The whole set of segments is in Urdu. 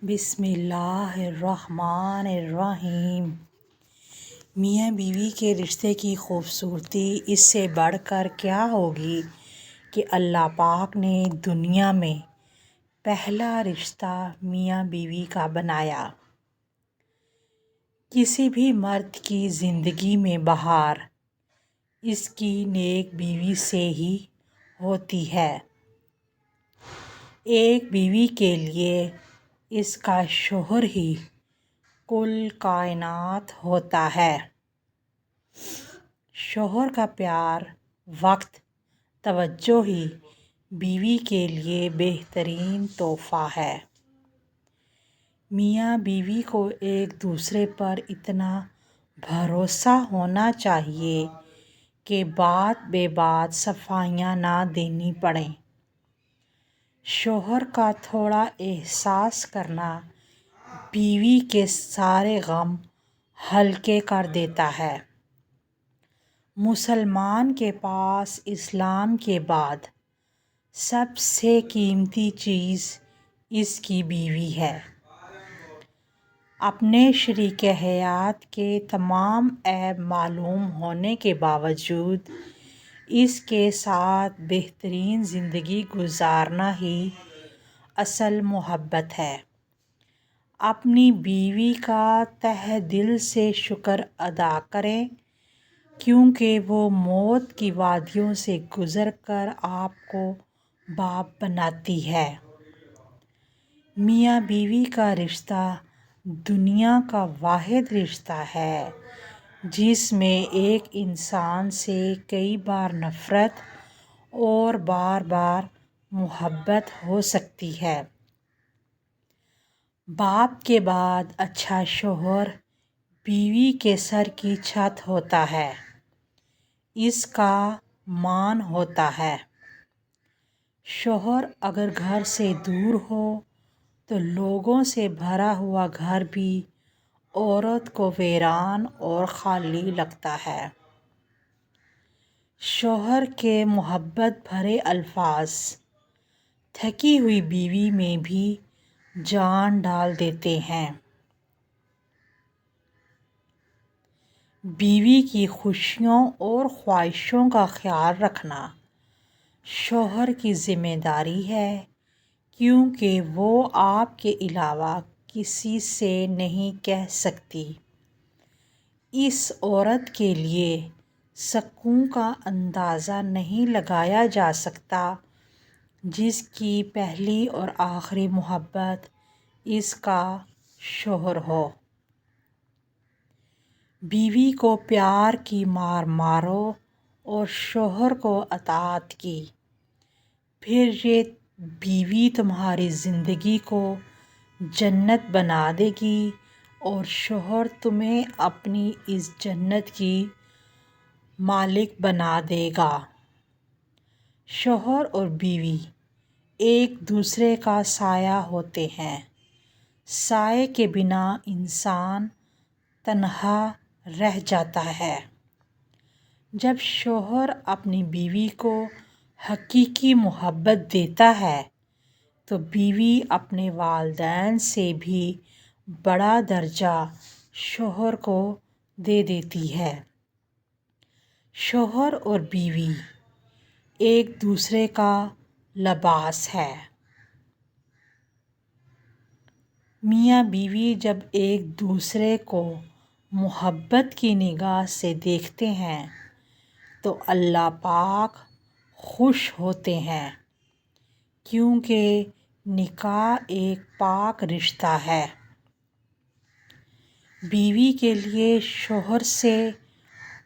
بسم اللہ الرحمن الرحیم۔ میاں بیوی کے رشتے کی خوبصورتی اس سے بڑھ کر کیا ہوگی کہ اللہ پاک نے دنیا میں پہلا رشتہ میاں بیوی کا بنایا۔ کسی بھی مرد کی زندگی میں بہار اس کی نیک بیوی سے ہی ہوتی ہے۔ ایک بیوی کے لیے اس کا شوہر ہی کل کائنات ہوتا ہے۔ شوہر کا پیار، وقت، توجہ ہی بیوی کے لیے بہترین تحفہ ہے۔ میاں بیوی کو ایک دوسرے پر اتنا بھروسہ ہونا چاہیے کہ بات بے بات صفائیاں نہ دینی پڑیں۔ شوہر کا تھوڑا احساس کرنا بیوی کے سارے غم ہلکے کر دیتا ہے۔ مسلمان کے پاس اسلام کے بعد سب سے قیمتی چیز اس کی بیوی ہے۔ اپنے شریک حیات کے تمام عیب معلوم ہونے کے باوجود اس کے ساتھ بہترین زندگی گزارنا ہی اصل محبت ہے۔ اپنی بیوی کا تہہ دل سے شکر ادا کریں کیونکہ وہ موت کی وادیوں سے گزر کر آپ کو باپ بناتی ہے۔ میاں بیوی کا رشتہ دنیا کا واحد رشتہ ہے جس میں ایک انسان سے کئی بار نفرت اور بار بار محبت ہو سکتی ہے۔ باپ کے بعد اچھا شوہر بیوی کے سر کی چھت ہوتا ہے، اس کا مان ہوتا ہے۔ شوہر اگر گھر سے دور ہو تو لوگوں سے بھرا ہوا گھر بھی عورت کو ویران اور خالی لگتا ہے۔ شوہر کے محبت بھرے الفاظ تھکی ہوئی بیوی میں بھی جان ڈال دیتے ہیں۔ بیوی کی خوشیوں اور خواہشوں کا خیال رکھنا شوہر کی ذمہ داری ہے کیونکہ وہ آپ کے علاوہ کسی سے نہیں کہہ سکتی۔ اس عورت کے لیے سکون کا اندازہ نہیں لگایا جا سکتا جس کی پہلی اور آخری محبت اس کا شوہر ہو۔ بیوی کو پیار کی مار مارو اور شوہر کو اطاعت کی، پھر یہ بیوی تمہاری زندگی کو جنت بنا دے گی اور شوہر تمہیں اپنی اس جنت کی مالک بنا دے گا۔ شوہر اور بیوی ایک دوسرے کا سایہ ہوتے ہیں۔ سائے کے بنا انسان تنہا رہ جاتا ہے۔ جب شوہر اپنی بیوی کو حقیقی محبت دیتا ہے تو بیوی اپنے والدین سے بھی بڑا درجہ شوہر کو دے دیتی ہے۔ شوہر اور بیوی ایک دوسرے کا لباس ہے۔ میاں بیوی جب ایک دوسرے کو محبت کی نگاہ سے دیکھتے ہیں تو اللہ پاک خوش ہوتے ہیں کیونکہ نکاح ایک پاک رشتہ ہے۔ بیوی کے لیے شوہر سے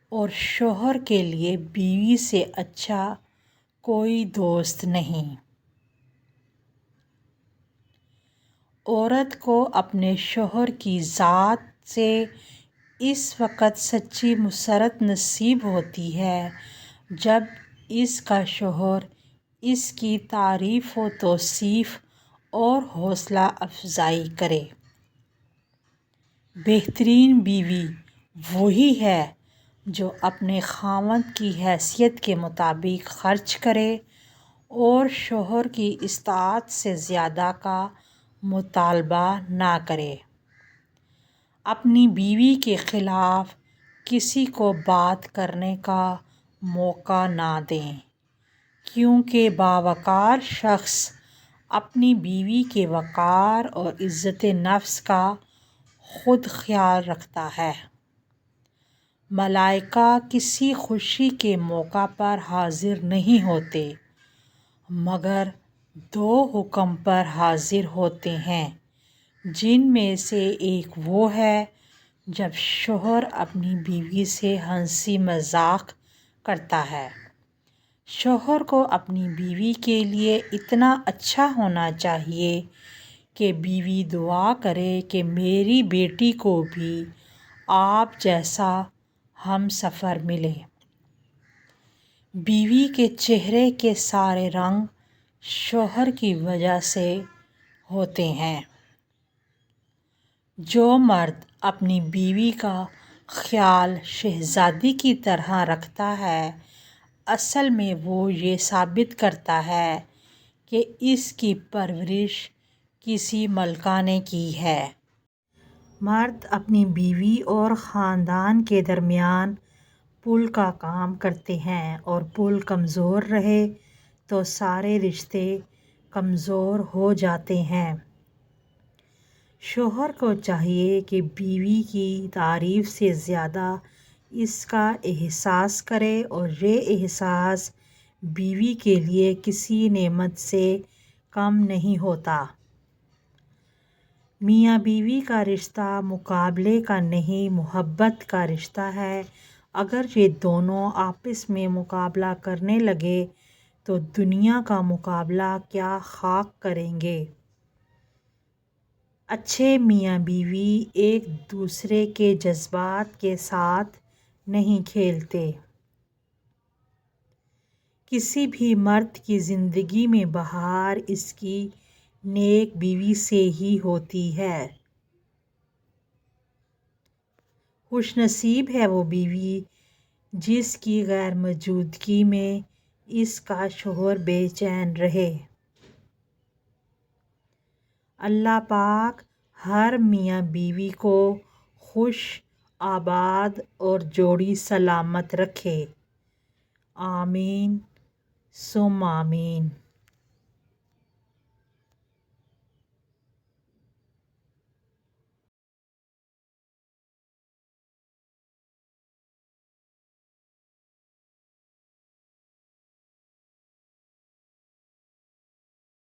اور شوہر کے لیے بیوی سے اچھا کوئی دوست نہیں۔ عورت کو اپنے شوہر کی ذات سے اس وقت سچی مسرت نصیب ہوتی ہے جب اس کا شوہر اس کی تعریف و توصیف اور حوصلہ افزائی کرے۔ بہترین بیوی وہی ہے جو اپنے خاوند کی حیثیت کے مطابق خرچ کرے اور شوہر کی اطاعت سے زیادہ کا مطالبہ نہ کرے۔ اپنی بیوی کے خلاف کسی کو بات کرنے کا موقع نہ دیں، کیونکہ باوقار شخص اپنی بیوی کے وقار اور عزت نفس کا خود خیال رکھتا ہے۔ ملائکہ کسی خوشی کے موقع پر حاضر نہیں ہوتے، مگر دو حکم پر حاضر ہوتے ہیں، جن میں سے ایک وہ ہے جب شوہر اپنی بیوی سے ہنسی مذاق کرتا ہے۔ شوہر کو اپنی بیوی کے لیے اتنا اچھا ہونا چاہیے کہ بیوی دعا کرے کہ میری بیٹی کو بھی آپ جیسا ہم سفر ملے۔ بیوی کے چہرے کے سارے رنگ شوہر کی وجہ سے ہوتے ہیں۔ جو مرد اپنی بیوی کا خیال شہزادی کی طرح رکھتا ہے، اصل میں وہ یہ ثابت کرتا ہے کہ اس کی پرورش کسی ملکہ نے کی ہے۔ مرد اپنی بیوی اور خاندان کے درمیان پل کا کام کرتے ہیں، اور پل کمزور رہے تو سارے رشتے کمزور ہو جاتے ہیں۔ شوہر کو چاہیے کہ بیوی کی تعریف سے زیادہ اس کا احساس کرے، اور یہ احساس بیوی کے لیے کسی نعمت سے کم نہیں ہوتا۔ میاں بیوی کا رشتہ مقابلے کا نہیں، محبت کا رشتہ ہے۔ اگر یہ دونوں آپس میں مقابلہ کرنے لگے تو دنیا کا مقابلہ کیا خاک کریں گے۔ اچھے میاں بیوی ایک دوسرے کے جذبات کے ساتھ نہیں کھیلتے۔ کسی بھی مرد کی زندگی میں بہار اس کی نیک بیوی سے ہی ہوتی ہے۔ خوش نصیب ہے وہ بیوی جس کی غیر موجودگی میں اس کا شوہر بے چین رہے۔ اللہ پاک ہر میاں بیوی کو خوش، آباد اور جوڑی سلامت رکھے۔ آمین ثم آمین۔